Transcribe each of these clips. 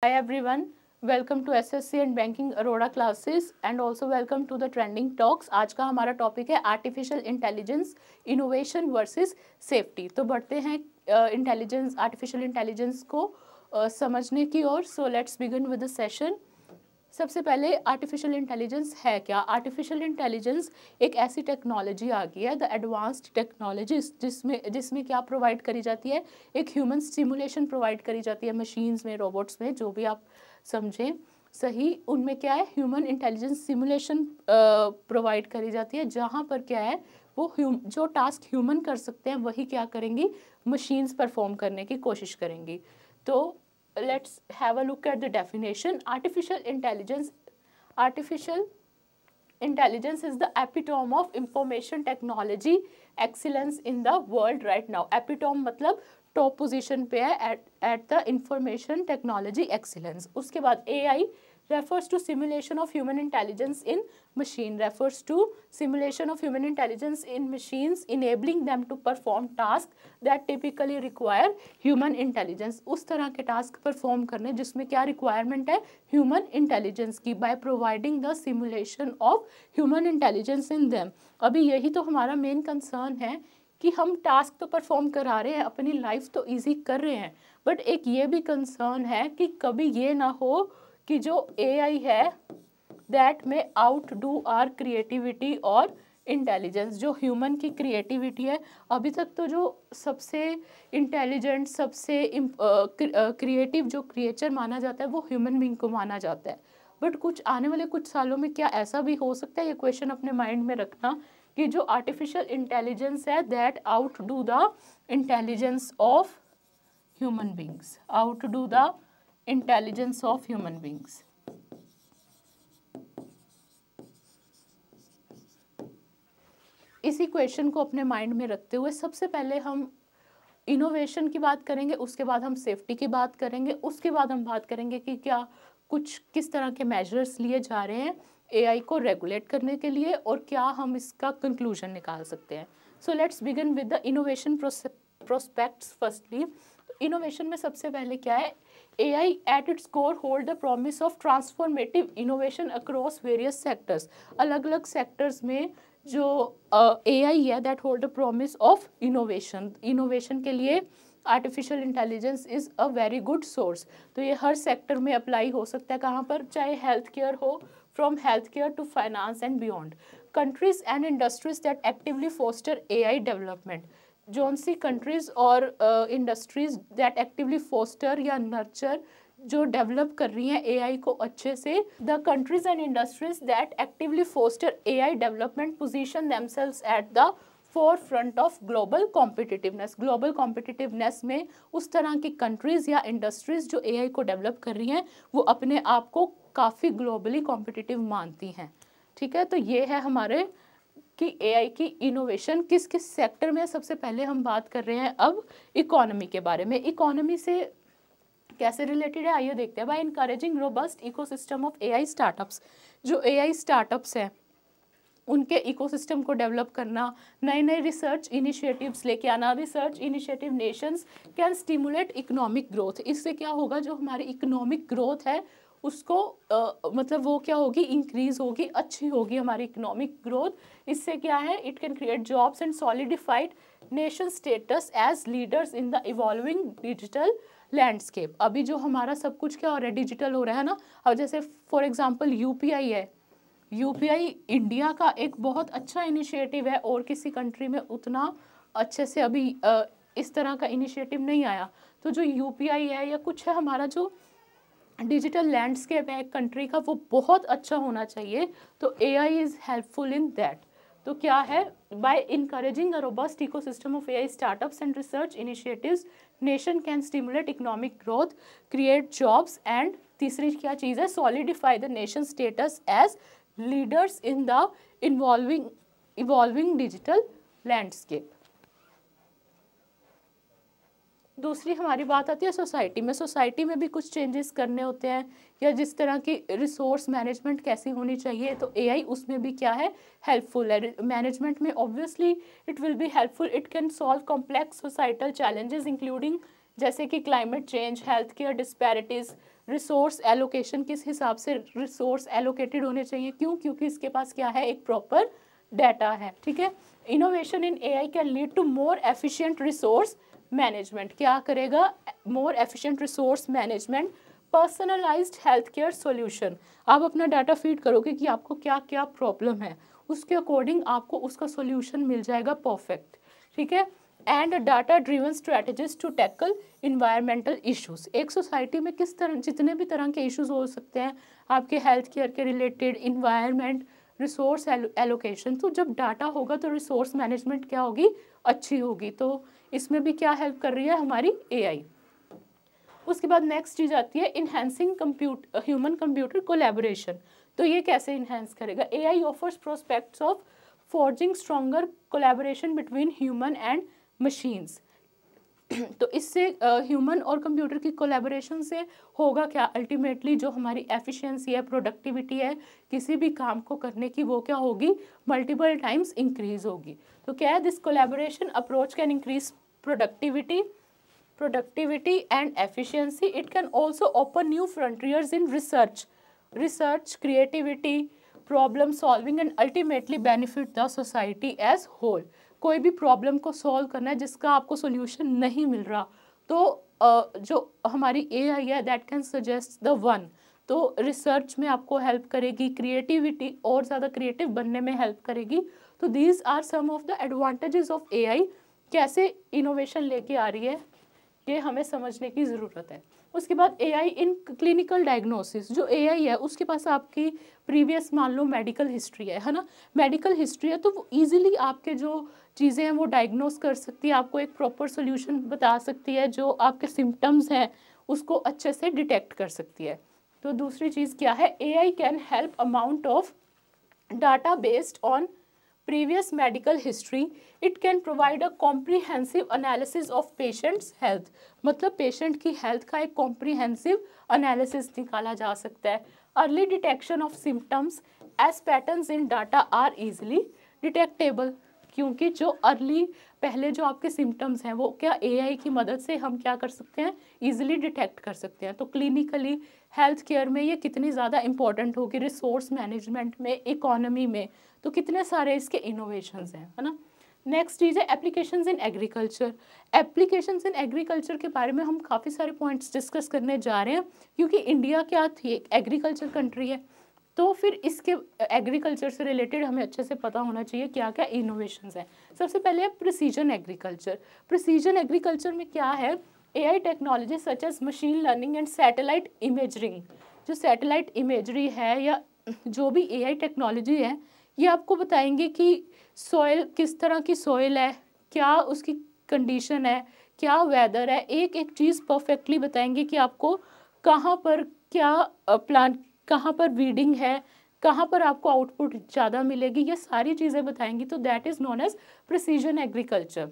Hi everyone, welcome to SSC and Banking Aurora classes and also welcome to the Trending Talks। आज का हमारा topic है artificial intelligence innovation versus safety. तो बढ़ते हैं artificial intelligence को समझने की ओर। So let's begin with the session. सबसे पहले आर्टिफिशियल इंटेलिजेंस है क्या? आर्टिफिशियल इंटेलिजेंस एक ऐसी टेक्नोलॉजी आ गई है, द एडवांस्ड टेक्नोलॉजी, जिसमें क्या प्रोवाइड करी जाती है, एक ह्यूमन स्टिमुलेशन प्रोवाइड करी जाती है मशीन्स में, रोबोट्स में, जो भी आप समझें सही। उनमें क्या है, ह्यूमन इंटेलिजेंस सिमुलेशन प्रोवाइड करी जाती है, जहाँ पर क्या है वो जो टास्क ह्यूमन कर सकते हैं वही क्या करेंगी, मशीन्स परफॉर्म करने की कोशिश करेंगी। तो let's have a look at the definition. Artificial intelligence is the epitome of information technology excellence in the world right now. Epitome मतलब टॉप पोजीशन पे है at the information technology excellence. उसके बाद AI refers to simulation of human intelligence in machine, refers to simulation of human intelligence in machines enabling them to perform tasks that typically require human intelligence। उस तरह के task perform करने जिसमें क्या requirement है, human intelligence की, by providing the simulation of human intelligence in them. अभी यही तो हमारा मेन कंसर्न है कि हम टास्क तो परफॉर्म करा रहे हैं, अपनी लाइफ तो ईजी कर रहे हैं, बट एक ये भी कंसर्न है कि कभी ये ना हो कि जो AI है दैट में आउट डू आर क्रिएटिविटी और इंटेलिजेंस। जो ह्यूमन की क्रिएटिविटी है, अभी तक तो जो सबसे इंटेलिजेंट, सबसे क्रिएटिव जो क्रिएचर माना जाता है वो ह्यूमन बीइंग को माना जाता है। बट कुछ आने वाले कुछ सालों में क्या ऐसा भी हो सकता है, ये क्वेश्चन अपने माइंड में रखना कि जो आर्टिफिशियल इंटेलिजेंस है that out do the intelligence of human beings, out do the intelligence of human beings. इसी क्वेश्चन को अपने माइंड में रखते हुए सबसे पहले हम इनोवेशन की बात करेंगे, उसके बाद हम सेफ्टी की बात करेंगे, उसके बाद हम बात करेंगे कि क्या किस तरह के मेजर्स लिए जा रहे हैं AI को रेगुलेट करने के लिए और क्या हम इसका कंक्लूजन निकाल सकते हैं। सो let's begin with the innovation prospects. Firstly innovation में सबसे पहले क्या है, AI at its core hold the promise of transformative innovation across various sectors। अलग अलग सेक्टर्स में जो AI है that hold the promise of innovation. Innovation के लिए artificial intelligence is a very good source. तो ये हर सेक्टर में अप्लाई हो सकता है, कहाँ पर, चाहे हेल्थ केयर हो, from health care to finance and beyond. Countries and industries that actively foster AI development. जौन सी कंट्रीज़ और इंडस्ट्रीज़ दैट एक्टिवली फोस्टर या नर्चर जो डेवलप कर रही हैं AI को अच्छे से, the countries and industries that actively foster AI development position themselves at the forefront of global competitiveness. Global competitiveness में उस तरह की कंट्रीज़ या इंडस्ट्रीज़ जो AI को डेवलप कर रही हैं वो अपने आप को काफ़ी ग्लोबली कॉम्पिटिटिव मानती हैं। ठीक है, तो ये है हमारे कि AI की इनोवेशन किस किस सेक्टर में। सबसे पहले हम बात कर रहे हैं अब इकोनॉमी के बारे में। इकोनॉमी से कैसे रिलेटेड है आइए देखते हैं। By encouraging robust ecosystem of AI startups. जो AI स्टार्टअप्स हैं उनके इकोसिस्टम को डेवलप करना, नए नए रिसर्च इनिशिएटिव्स लेके आना। Research initiative Nations can stimulate economic growth. इससे क्या होगा, जो हमारी इकोनॉमिक ग्रोथ है उसको मतलब वो क्या होगी, इंक्रीज होगी, अच्छी होगी हमारी इकोनॉमिक ग्रोथ। इससे क्या है, it can create jobs and solidified nation status as leaders in the evolving digital landscape. अभी जो हमारा सब कुछ क्या हो रहा है, डिजिटल हो रहा है ना। अब जैसे फॉर एग्जांपल UPI है, UPI इंडिया का एक बहुत अच्छा इनिशिएटिव है और किसी कंट्री में उतना अच्छे से अभी इस तरह का इनिशिएटिव नहीं आया। तो जो UPI है या कुछ है, हमारा जो डिजिटल लैंडस्केप है कंट्री का, वो बहुत अच्छा होना चाहिए। तो AI is helpful in that. तो क्या है, by encouraging a robust ecosystem of AI startups and research initiatives nation can stimulate economic growth, create jobs and तीसरी क्या चीज़ है, solidify the nation status as leaders in the evolving digital landscape. दूसरी हमारी बात आती है सोसाइटी में। सोसाइटी में भी कुछ चेंजेस करने होते हैं, या जिस तरह की रिसोर्स मैनेजमेंट कैसी होनी चाहिए, तो AI उसमें भी क्या है, हेल्पफुल है। मैनेजमेंट में obviously it will be helpful. It can solve complex societal challenges including जैसे कि climate change, health care disparities, resource allocation, किस हिसाब से रिसोर्स एलोकेटेड होने चाहिए, क्यों, क्योंकि इसके पास क्या है, एक प्रॉपर डाटा है, ठीक है। Innovation in AI can lead to more efficient resource management, क्या करेगा, more efficient resource management, personalised health care solution, आप अपना डाटा फीड करोगे कि आपको क्या क्या प्रॉब्लम है, उसके अकॉर्डिंग आपको उसका सॉल्यूशन मिल जाएगा परफेक्ट, ठीक है। And data driven strategies to tackle environmental issues, एक सोसाइटी में किस तरह, जितने भी तरह के इश्यूज हो सकते हैं आपके हेल्थ केयर के रिलेटेड, इन्वायरमेंट, रिसोर्स एलोकेशन, तो जब डाटा होगा तो रिसोर्स मैनेजमेंट क्या होगी, अच्छी होगी। तो इसमें भी क्या हेल्प कर रही है हमारी एआई। उसके बाद नेक्स्ट चीज आती है इनहेंसिंग ह्यूमन कंप्यूटर कोलैबोरेशन, तो ये कैसे इनहेंस करेगा, AI offers prospects of forging stronger collaboration between human and machines, तो इससे ह्यूमन और कंप्यूटर की कोलैबोरेशन से होगा क्या, अल्टीमेटली जो हमारी एफिशिएंसी है, प्रोडक्टिविटी है किसी भी काम को करने की, वो क्या होगी, मल्टीपल टाइम्स इंक्रीज होगी। तो क्या है, this collaboration approach can increase productivity and efficiency. It can also open new frontiers in research, creativity, problem solving and ultimately benefit the society as whole. कोई भी प्रॉब्लम को सॉल्व करना है जिसका आपको सॉल्यूशन नहीं मिल रहा, तो जो हमारी एआई है that can suggest the one, तो रिसर्च में आपको हेल्प करेगी, क्रिएटिविटी और ज़्यादा क्रिएटिव बनने में हेल्प करेगी। तो these are some of the advantages of AI, कैसे इनोवेशन लेके आ रही है ये हमें समझने की ज़रूरत है। उसके बाद एआई इन क्लिनिकल डायग्नोसिस, जो एआई है उसके पास आपकी प्रीवियस मान लो मेडिकल हिस्ट्री है ना, मेडिकल हिस्ट्री है, तो वो इजीली आपके जो चीज़ें हैं वो डायग्नोस कर सकती है, आपको एक प्रॉपर सोल्यूशन बता सकती है, जो आपके सिम्टम्स हैं उसको अच्छे से डिटेक्ट कर सकती है। तो दूसरी चीज़ क्या है, AI can help amount of data based on previous medical history. It can provide a comprehensive analysis of patient's health, मतलब पेशेंट की हेल्थ का एक कॉम्प्रीहेंसिव एनालिसिस निकाला जा सकता है। Early detection of symptoms as patterns in data are easily detectable, क्योंकि जो अर्ली पहले जो आपके सिम्टम्स हैं वो क्या एआई की मदद से हम क्या कर सकते हैं, इजीली डिटेक्ट कर सकते हैं। तो क्लिनिकली हेल्थ केयर में ये कितनी ज़्यादा इंपॉर्टेंट होगी, रिसोर्स मैनेजमेंट में, इकोनॉमी में, तो कितने सारे इसके इनोवेशंस हैं, है ना। नेक्स्ट चीज़ है applications in agriculture. Applications in agriculture के बारे में हम काफ़ी सारे पॉइंट्स डिस्कस करने जा रहे हैं, क्योंकि इंडिया क्या थी, एक एग्रीकल्चर कंट्री है, तो फिर इसके एग्रीकल्चर से रिलेटेड हमें अच्छे से पता होना चाहिए क्या क्या इनोवेशंस हैं। सबसे पहले है प्रिसीजन एग्रीकल्चर। प्रिसीजन एग्रीकल्चर में क्या है, AI technology such as machine learning and satellite imaging, जो सैटेलाइट इमेजरी है या जो भी एआई टेक्नोलॉजी है ये आपको बताएंगे कि सॉइल किस तरह की सॉइल है, क्या उसकी कंडीशन है, क्या वेदर है, एक एक चीज़ परफेक्टली बताएंगे कि आपको कहाँ पर क्या प्लांट, कहाँ पर वीडिंग है, कहाँ पर आपको आउटपुट ज़्यादा मिलेगी, ये सारी चीज़ें बताएंगी। तो that is known as precision agriculture.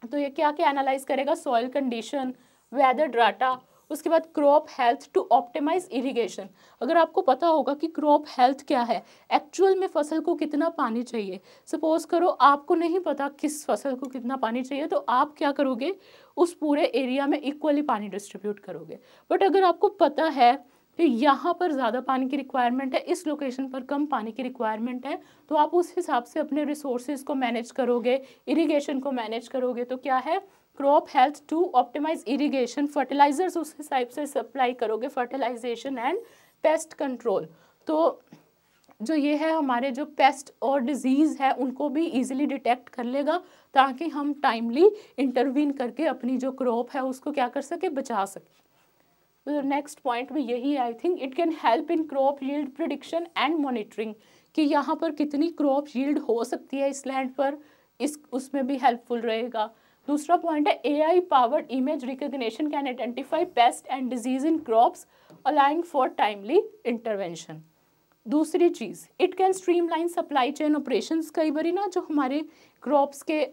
तो ये क्या क्या एनालाइज करेगा, सॉइल कंडीशन, वेदर डाटा, उसके बाद crop health to optimise irrigation. अगर आपको पता होगा कि क्रॉप हेल्थ क्या है, एक्चुअल में फसल को कितना पानी चाहिए, सपोज करो आपको नहीं पता किस फसल को कितना पानी चाहिए, तो आप क्या करोगे, उस पूरे एरिया में इक्वली पानी डिस्ट्रीब्यूट करोगे। बट अगर आपको पता है कि यहाँ पर ज़्यादा पानी की रिक्वायरमेंट है, इस लोकेशन पर कम पानी की रिक्वायरमेंट है, तो आप उस हिसाब से अपने रिसोर्सेज को मैनेज करोगे, इरिगेशन को मैनेज करोगे। तो क्या है, crop health to optimise irrigation, fertilisers उस हिसाब से सप्लाई करोगे, फर्टिलाइजेशन एंड पेस्ट कंट्रोल। तो जो ये है हमारे जो पेस्ट और डिजीज़ है उनको भी इजीली डिटेक्ट कर लेगा, ताकि हम टाइमली इंटरवीन करके अपनी जो क्रॉप है उसको क्या कर सके, बचा सके। तो नेक्स्ट पॉइंट भी यही है, I think it can help in crop yield prediction and monitoring, कि यहाँ पर कितनी क्रॉप यील्ड हो सकती है इस लैंड पर, इस उसमें भी हेल्पफुल रहेगा। दूसरा पॉइंट है AI powered image recognition can identify pest and disease in crops allowing for timely intervention. दूसरी चीज़, it can streamline supply chain operations. कई बारी ना जो हमारे क्रॉप्स के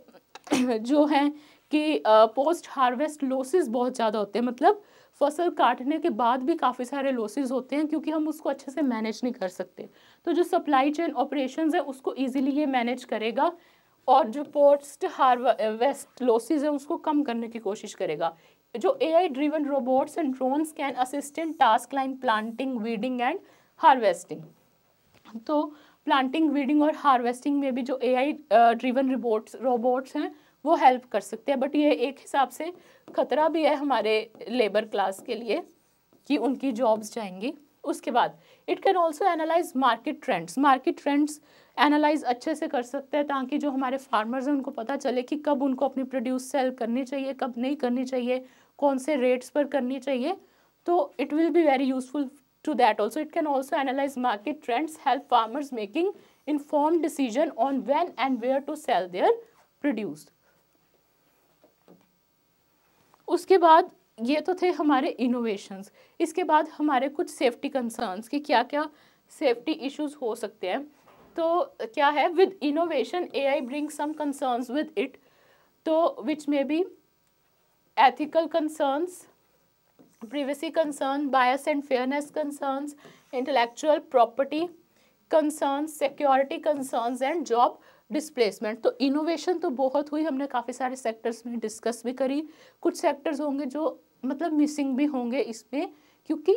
जो हैं कि पोस्ट हार्वेस्ट लॉसेस बहुत ज़्यादा होते हैं, मतलब फसल काटने के बाद भी काफ़ी सारे लॉसेस होते हैं क्योंकि हम उसको अच्छे से मैनेज नहीं कर सकते। तो जो सप्लाई चेन ऑपरेशंस है उसको ईजिली ये मैनेज करेगा और जो पोस्ट हार्वेस्ट लॉसेस है उसको कम करने की कोशिश करेगा। जो AI driven robots and drones can assist in task line planting, weeding and harvesting. तो प्लांटिंग, वीडिंग और हार्वेस्टिंग में भी जो AI ड्रिवन रोबोट्स हैं वो हेल्प कर सकते हैं, बट ये एक हिसाब से खतरा भी है हमारे लेबर क्लास के लिए कि उनकी जॉब्स जाएंगी। उसके बाद it can also analyse market trends analyse अच्छे से कर सकते हैं, ताकि जो हमारे फार्मर्स हैं उनको पता चले कि कब उनको अपनी प्रोड्यूस सेल करनी चाहिए, कब नहीं करनी चाहिए, कौन से रेट्स पर करनी चाहिए। तो it will be very useful to that also. It can also analyze market trends, help farmers making informed decision on when and where to sell their produce. उसके बाद ये तो थे हमारे इनोवेशंस। इसके बाद हमारे कुछ सेफ्टी कंसर्न्स कि क्या क्या सेफ्टी इश्यूज हो सकते हैं। तो क्या है, with innovation AI brings some concerns with it, तो which may be ethical concerns, privacy concern, bias and fairness concerns, intellectual property concerns, security concerns and job displacement. तो इनोवेशन तो बहुत हुई, हमने काफ़ी सारे सेक्टर्स में डिस्कस भी करी। कुछ सेक्टर्स होंगे जो मतलब मिसिंग भी होंगे इसमें, क्योंकि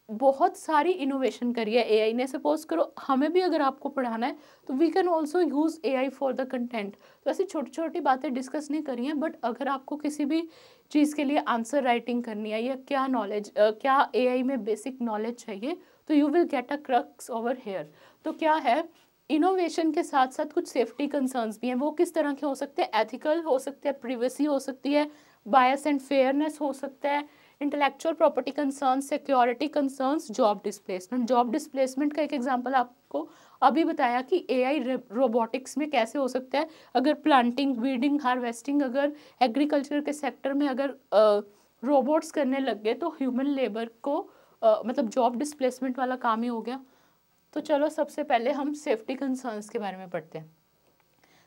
बहुत सारी इनोवेशन करी है AI ने। सपोज करो हमें भी अगर आपको पढ़ाना है तो we can also use AI for the content. तो ऐसी छोटी छोटी बातें डिस्कस नहीं करी हैं, बट अगर आपको किसी भी चीज़ के लिए आंसर राइटिंग करनी है या क्या नॉलेज क्या AI में बेसिक नॉलेज चाहिए, तो you will get a crux over here. तो क्या है, इनोवेशन के साथ साथ कुछ सेफ्टी कंसर्न्स भी हैं। वो किस तरह के हो सकते हैं, एथिकल हो सकते हैं, प्रिवेसी हो सकती है, बायस एंड फेयरनेस हो सकता है, intellectual property concerns, security concerns, job displacement. Job displacement का एक एग्जांपल आपको अभी बताया कि AI रोबोटिक्स में कैसे हो सकता है। अगर प्लांटिंग, वीडिंग, हार्वेस्टिंग अगर एग्रीकल्चर के सेक्टर में अगर रोबोट्स करने लग गए तो ह्यूमन लेबर को मतलब जॉब डिस्प्लेसमेंट वाला काम ही हो गया। तो चलो सबसे पहले हम सेफ्टी कंसर्न्स के बारे में पढ़ते हैं।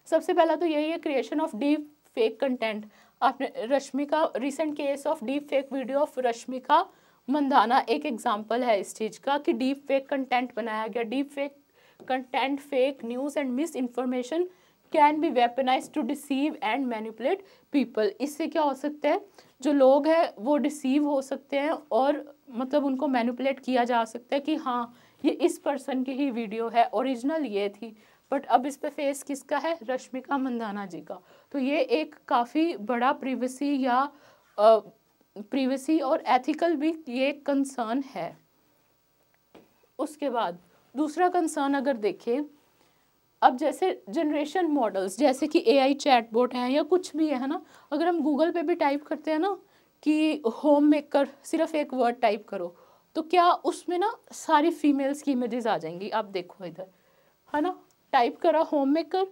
सबसे पहला तो यही है, creation of deep fake content. आपने Rashmika, recent case of deep fake video of Rashmika Mandanna एक एग्जांपल है इस चीज़ का कि डीप फेक कंटेंट बनाया गया। Deep fake content, fake news and misinformation can be weaponise to deceive and manipulate people. इससे क्या हो सकता है, जो लोग हैं वो डिसीव हो सकते हैं और मतलब उनको मैनिपुलेट किया जा सकता है कि हाँ ये इस पर्सन की ही वीडियो है, ओरिजिनल ये थी, बट अब इस पे फेस किसका है, रश्मिका मंदाना जी का। तो ये एक काफ़ी बड़ा प्रिवेसी और एथिकल भी ये कंसर्न है। उसके बाद दूसरा कंसर्न अगर देखें, अब जैसे जनरेशन मॉडल्स जैसे कि AI चैटबॉट है या कुछ भी है ना, अगर हम गूगल पे भी टाइप करते हैं ना कि होम मेकर, सिर्फ एक वर्ड टाइप करो तो क्या उसमें ना सारी फीमेल्स की इमेजेस आ जाएंगी। आप देखो इधर है ना, टाइप करा homemaker,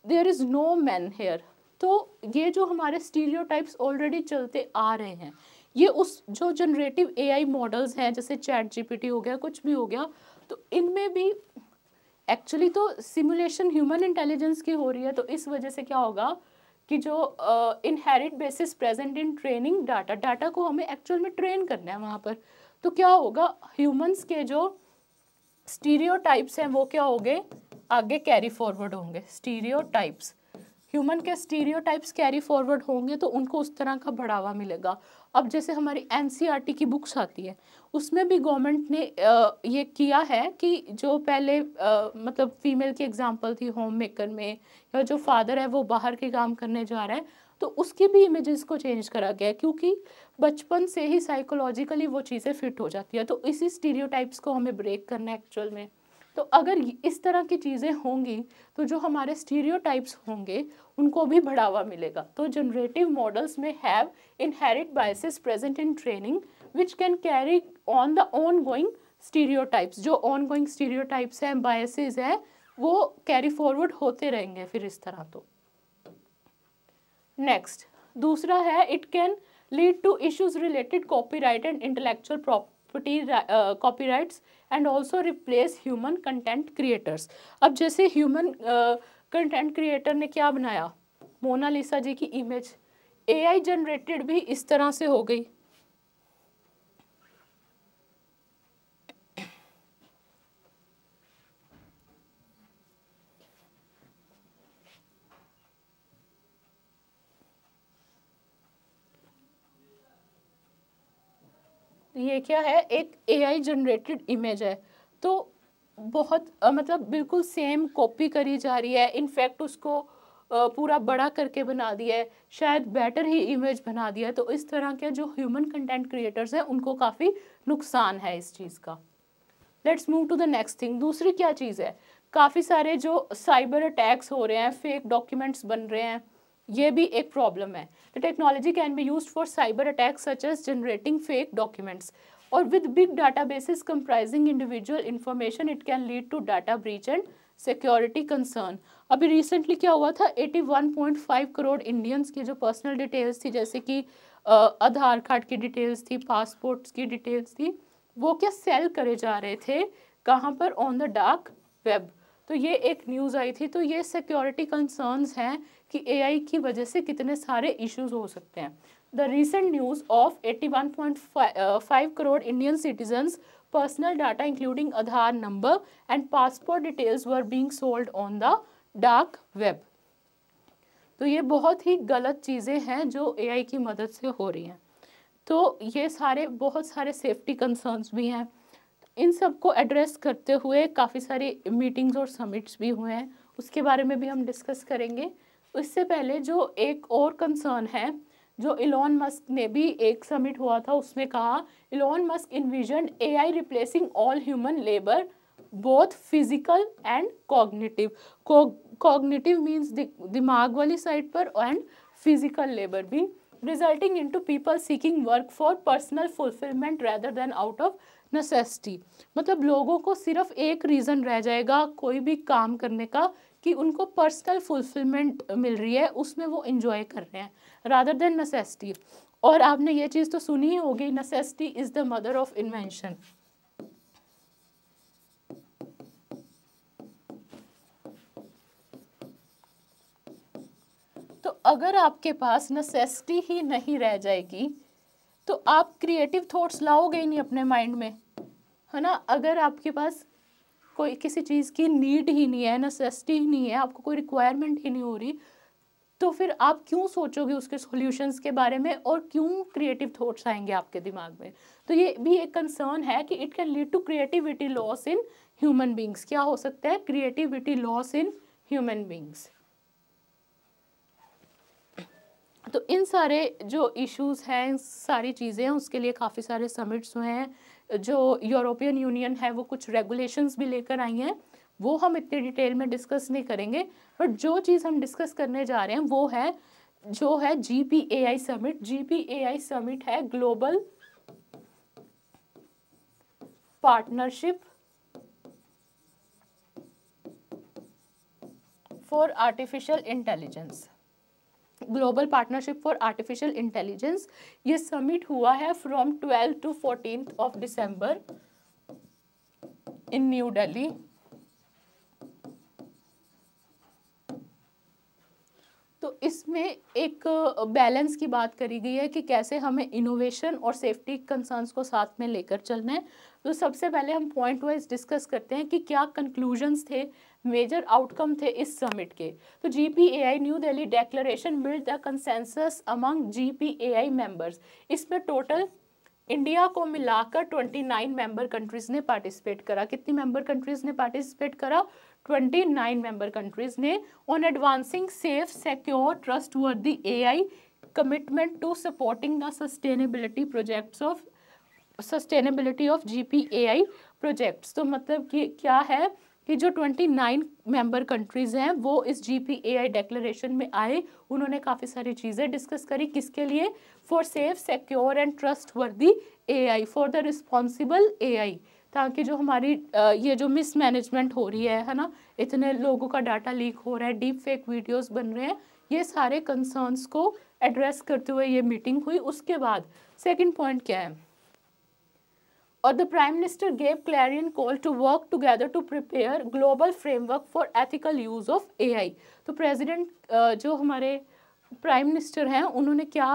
there is no man here. तो ये जो हमारे स्टीरियोटाइप्स ऑलरेडी चलते आ रहे हैं, ये उस जो जनरेटिव AI मॉडल्स हैं जैसे ChatGPT हो गया, कुछ भी हो गया, तो इनमें भी एक्चुअली तो सिमुलेशन ह्यूमन इंटेलिजेंस की हो रही है। तो इस वजह से क्या होगा कि जो inherit basis present in training data को हमें एक्चुअल में ट्रेन करना है वहाँ पर। तो क्या होगा, ह्यूमंस के जो स्टीरियोटाइप्स हैं वो क्या होंगे, आगे कैरी फॉरवर्ड होंगे। स्टीरियोटाइप्स, ह्यूमन के स्टीरियोटाइप्स कैरी फॉरवर्ड होंगे तो उनको उस तरह का बढ़ावा मिलेगा। अब जैसे हमारी NCERT की बुक्स आती है उसमें भी गवर्नमेंट ने ये किया है कि जो पहले मतलब फीमेल की एग्जांपल थी होम मेकर में, या जो फादर है वो बाहर के काम करने जा रहा है, तो उसकी भी इमेजेस को चेंज करा गया है, क्योंकि बचपन से ही साइकोलॉजिकली वो चीज़ें फिट हो जाती है। तो इसी स्टीरियोटाइप्स को हमें ब्रेक करना है एक्चुअल में। तो अगर इस तरह की चीज़ें होंगी तो जो हमारे स्टीरियोटाइप्स होंगे उनको भी बढ़ावा मिलेगा। तो जनरेटिव मॉडल्स में have inherit biases present in training which can carry on the on going stereotypes. जो ऑन गोइंग स्टीरियोटाइप्स हैं, बायसेस है, वो कैरी फॉरवर्ड होते रहेंगे फिर इस तरह। तो नेक्स्ट दूसरा है, it can lead to issues related copyright and intellectual property copyrights and also replace human content creators. अब जैसे ह्यूमन कंटेंट क्रिएटर ने क्या बनाया, मोनालिसा जी की इमेज AI जनरेटेड भी इस तरह से हो गई। ये क्या है, एक AI जनरेटेड इमेज है, तो बहुत मतलब बिल्कुल सेम कॉपी करी जा रही है, इनफैक्ट उसको पूरा बड़ा करके बना दिया है, शायद बेटर ही इमेज बना दिया है। तो इस तरह के जो ह्यूमन कंटेंट क्रिएटर्स हैं उनको काफ़ी नुकसान है इस चीज़ का। Let's move to the next thing. दूसरी क्या चीज़ है, काफ़ी सारे जो साइबर अटैक्स हो रहे हैं, फेक डॉक्यूमेंट्स बन रहे हैं, ये भी एक प्रॉब्लम है। The technology can be used for cyber attacks such as generating fake documents और with big databases comprising individual information it can lead to data breach and security concern। अभी recently क्या हुआ था, 81.5 करोड़ इंडियंस की जो personal details थी, जैसे कि आधार कार्ड की डिटेल्स थी, पासपोर्ट्स की डिटेल्स थी, वो क्या सेल करे जा रहे थे, कहाँ पर, ऑन द डार्क वेब। तो ये एक न्यूज़ आई थी। तो ये सिक्योरिटी कंसर्न्स हैं कि AI की वजह से कितने सारे इश्यूज हो सकते हैं। The recent news of 81.5 crore Indian citizens' personal data including Aadhaar number and passport details were being sold on the dark web। तो ये बहुत ही गलत चीज़ें हैं जो AI की मदद से हो रही हैं। तो ये सारे बहुत सारे सेफ्टी कंसर्न्स भी हैं। इन सब को एड्रेस करते हुए काफ़ी सारी मीटिंग्स और समिट्स भी हुए हैं, उसके बारे में भी हम डिस्कस करेंगे। इससे पहले जो एक और कंसर्न है, जो इलॉन मस्क ने भी एक समिट हुआ था उसमें कहा, Elon Musk invasion AI replacing all human labour both physical and cognitive. Cognitive means दिमाग वाली साइड पर, एंड फिजिकल लेबर भी, resulting into people seeking work for personal fulfilment rather than out of necessity. मतलब लोगों को सिर्फ एक reason रह जाएगा कोई भी काम करने का कि उनको पर्सनल फुलफिलमेंट मिल रही है, उसमें वो इंजॉय कर रहे हैं रादर देन नेसेसिटी। और आपने ये चीज़ तो सुनी ही होगी, necessity is the mother of invention. तो अगर आपके पास नेसेसिटी ही नहीं रह जाएगी तो आप क्रिएटिव थॉट्स लाओगे ही नहीं अपने माइंड में, है ना। अगर आपके पास कोई किसी चीज़ की नीड ही नहीं है, नेसेसिटी ही नहीं है, आपको कोई रिक्वायरमेंट ही नहीं हो रही, तो फिर आप क्यों सोचोगे उसके सॉल्यूशंस के बारे में, और क्यों क्रिएटिव थॉट्स आएंगे आपके दिमाग में। तो ये भी एक कंसर्न है कि it can lead to creativity loss in human beings. क्या हो सकता है, creativity loss in human beings. तो इन सारे जो इश्यूज हैं, इन सारी चीज़ें हैं, उसके लिए काफ़ी सारे समिट्स हुए हैं। जो यूरोपियन यूनियन है वो कुछ रेगुलेशंस भी लेकर आई हैं, वो हम इतने डिटेल में डिस्कस नहीं करेंगे। बट जो चीज़ हम डिस्कस करने जा रहे हैं वो है जो है GPAI समिट। GPAI समिट है global partnership for artificial intelligence. Global partnership for artificial intelligence. ये समिट हुआ है from 12 to 14 of December in new Delhi. तो इसमें एक बैलेंस की बात करी गई है कि कैसे हमें इनोवेशन और सेफ्टी कंसर्न्स को साथ में लेकर चलना है। तो सबसे पहले हम पॉइंट वाइज डिस्कस करते हैं कि क्या कंक्लूजन्स थे, मेजर आउटकम थे इस समिट के। तो GPAI New Delhi declaration build the consensus among GPAI members. इसमें टोटल इंडिया को मिलाकर 29 मेंबर कंट्रीज ने पार्टिसिपेट करा। कितनी मेंबर कंट्रीज ने पार्टिसिपेट करा, 29 मेंबर कंट्रीज ने। On advancing safe secure trustworthy AI, commitment to supporting the sustainability of GPAI projects. तो मतलब कि क्या है कि जो 29 मेंबर कंट्रीज हैं वो इस GPAI डेक्लेरेशन में आए, उन्होंने काफ़ी सारी चीज़ें डिस्कस करी। किसके लिए, for safe secure and trustworthy AI, for the responsible AI, ताकि जो हमारी ये जो मिसमैनेजमेंट हो रही है ना, इतने लोगों का डाटा लीक हो रहा है, डीप फेक वीडियोज़ बन रहे हैं, ये सारे कंसर्न्स को एड्रेस करते हुए ये मीटिंग हुई। उसके बाद सेकेंड पॉइंट क्या है, और the Prime Minister gave clarion call to work together to prepare global framework for ethical use of AI। तो प्रेसिडेंट जो हमारे प्राइम मिनिस्टर हैं उन्होंने क्या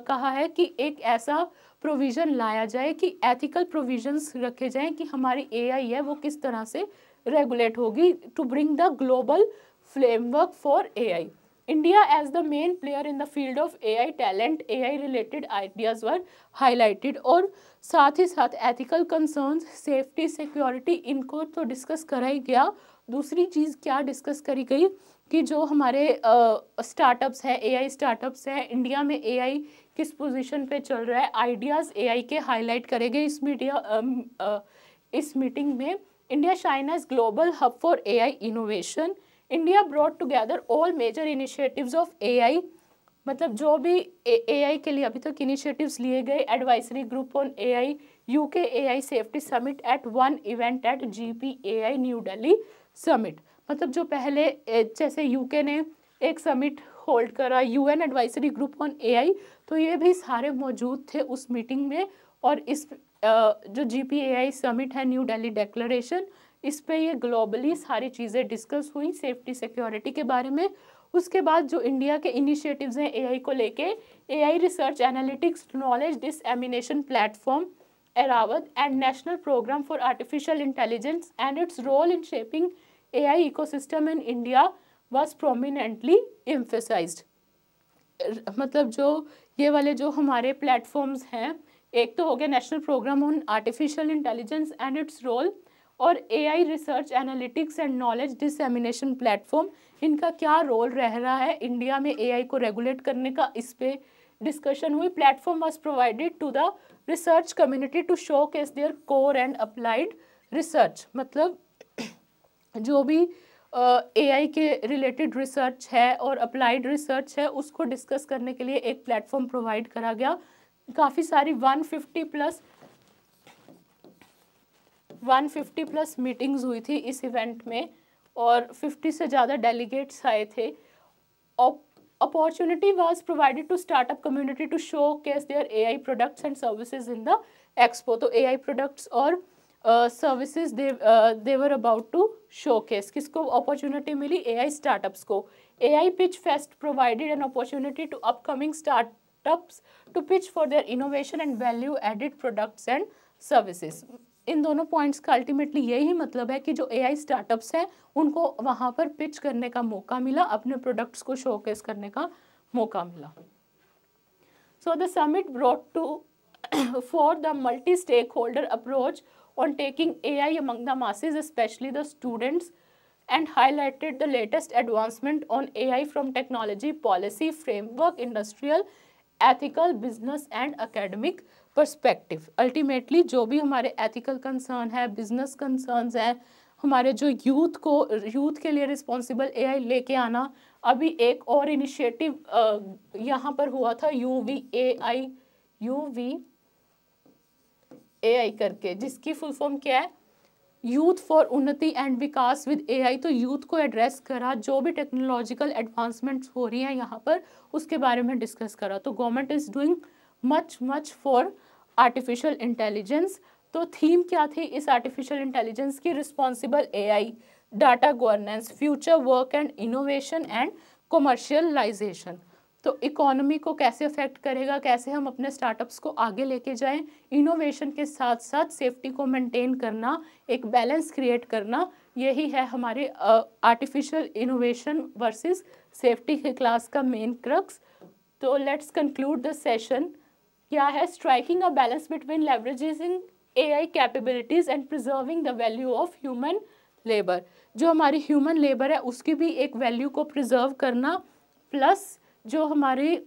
कहा है कि एक ऐसा प्रोविज़न लाया जाए कि एथिकल प्रोविजंस रखे जाएं कि हमारी AI है वो किस तरह से रेगुलेट होगी, to bring the global framework for AI। India as the main player in the field of AI talent, AI related ideas were highlighted और साथ ही साथ ethical concerns, safety, security इनको तो डिस्कस करा ही गया। दूसरी चीज़ क्या डिस्कस करी गई कि जो हमारे स्टार्टअप्स हैं, AI स्टार्टअप्स हैं, इंडिया में AI किस पोजीशन पे चल रहा है, आइडियाज़ AI के हाईलाइट करेंगे इस मीटिंग में। India shine as global hub for AI innovation. India brought together all major initiatives of AI, मतलब जो भी AI के लिए अभी तक इनिशिएटिव्स लिए गए। Advisory group on AI, UK AI safety summit at one event at GPAI New Delhi summit. मतलब जो पहले जैसे UK ने एक समिट होल्ड करा, UN advisory group on AI, तो ये भी सारे मौजूद थे उस मीटिंग में। और इस जो GPAI समिट है, न्यू दिल्ली डिक्लेरेशन, इस पे ये ग्लोबली सारी चीज़ें डिस्कस हुई सेफ्टी सिक्योरिटी के बारे में। उसके बाद जो इंडिया के इनिशिएटिव्स हैं AI को लेके, AI research analytics knowledge dissemination platform Airawat and national programme for artificial intelligence and its role in shaping AI ecosystem in India was prominently emphasised. मतलब जो ये वाले जो हमारे प्लेटफॉर्म्स हैं, एक तो हो गया national programme on artificial intelligence and its role, और AI research analytics and knowledge dissemination platform, इनका क्या रोल रह रहा है इंडिया में AI को रेगुलेट करने का, इस पे डिस्कशन हुई। Platform was provided to the research community to showcase their core and applied research. मतलब जो भी AI के रिलेटेड रिसर्च है और अप्लाइड रिसर्च है, उसको डिस्कस करने के लिए एक प्लेटफॉर्म प्रोवाइड करा गया। काफ़ी सारी 150 प्लस मीटिंग्स हुई थी इस इवेंट में, और 50 से ज़्यादा डेलीगेट्स आए थे। Opportunity was provided to startup community to showcase their AI products and services in the expo. तो AI प्रोडक्ट्स और services they were about to showcase. किसको अपॉर्चुनिटी मिली? AI स्टार्टअप्स को। AI pitch fest provided an opportunity to upcoming startups to pitch for their innovation and value added products and services. इन दोनों points का ultimately यही मतलब है कि जो AI स्टार्टअप्स हैं उनको वहाँ पर पिच करने का मौका मिला, अपने प्रोडक्ट्स को शोकेस करने का मौका मिला। So the summit brought to for the multi stakeholder approach on taking AI among the masses, especially the students, and highlighted the latest advancement on AI from technology, policy, framework, industrial, ethical, business and academic perspective. Ultimately जो भी हमारे ethical concern है, business concerns है, हमारे जो youth के लिए responsible AI लेके आना। अभी एक और इनिशिएटिव यहाँ पर हुआ था UVAI करके, जिसकी फुल फॉर्म क्या है? यूथ फॉर उन्नति एंड विकास विद AI। तो यूथ को एड्रेस करा, जो भी टेक्नोलॉजिकल एडवांसमेंट्स हो रही हैं यहाँ पर उसके बारे में डिस्कस करा। तो government is doing much for artificial intelligence. तो थीम क्या थी इस आर्टिफिशियल इंटेलिजेंस की? Responsible AI, data governance, future work and innovation and commercialisation. तो इकोनॉमी को कैसे अफेक्ट करेगा, कैसे हम अपने स्टार्टअप्स को आगे लेके जाएं, इनोवेशन के साथ साथ सेफ्टी को मेंटेन करना, एक बैलेंस क्रिएट करना, यही है हमारे आर्टिफिशियल इनोवेशन वर्सेस सेफ्टी के क्लास का मेन क्रक्स। तो लेट्स कंक्लूड द सेशन। क्या है? Striking a balance between leveraging AI capabilities and preserving the value of human labour. जो हमारी ह्यूमन लेबर है उसकी भी एक वैल्यू को प्रिजर्व करना, प्लस जो हमारी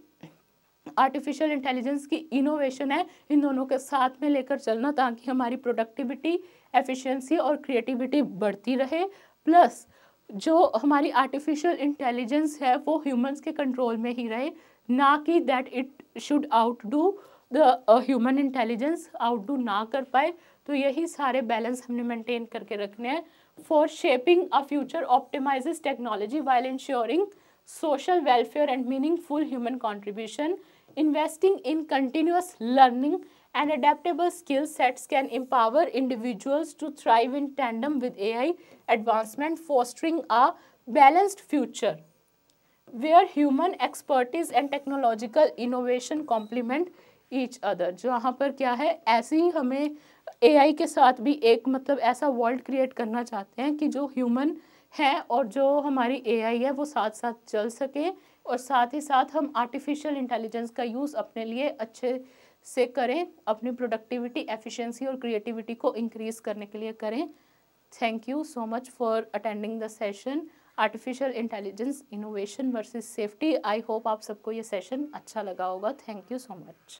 आर्टिफिशियल इंटेलिजेंस की इनोवेशन है, इन दोनों के साथ में लेकर चलना ताकि हमारी प्रोडक्टिविटी, एफिशिएंसी और क्रिएटिविटी बढ़ती रहे। प्लस जो हमारी आर्टिफिशियल इंटेलिजेंस है वो ह्यूमंस के कंट्रोल में ही रहे, ना कि that it should outdo the human intelligence, outdo ना कर पाए। तो यही सारे बैलेंस हमने मेंटेन करके रखने हैं। For shaping a future optimises technology while ensuring social welfare and meaningful human contribution. Investing in continuous learning and adaptable skill sets can empower individuals to thrive in tandem with AI advancement, fostering a balanced future where human expertise and technological innovation complement each other। जहाँ पर क्या है, ऐसे ही हमें AI के साथ भी एक मतलब ऐसा वर्ल्ड क्रिएट करना चाहते हैं कि जो ह्यूमन हैं और जो हमारी एआई है वो साथ साथ चल सके, और साथ ही साथ हम आर्टिफिशियल इंटेलिजेंस का यूज़ अपने लिए अच्छे से करें, अपनी प्रोडक्टिविटी, एफिशिएंसी और क्रिएटिविटी को इंक्रीज़ करने के लिए करें। Thank you so much for attending the session artificial intelligence innovation versus safety. I hope आप सबको ये सेशन अच्छा लगा होगा। Thank you so much.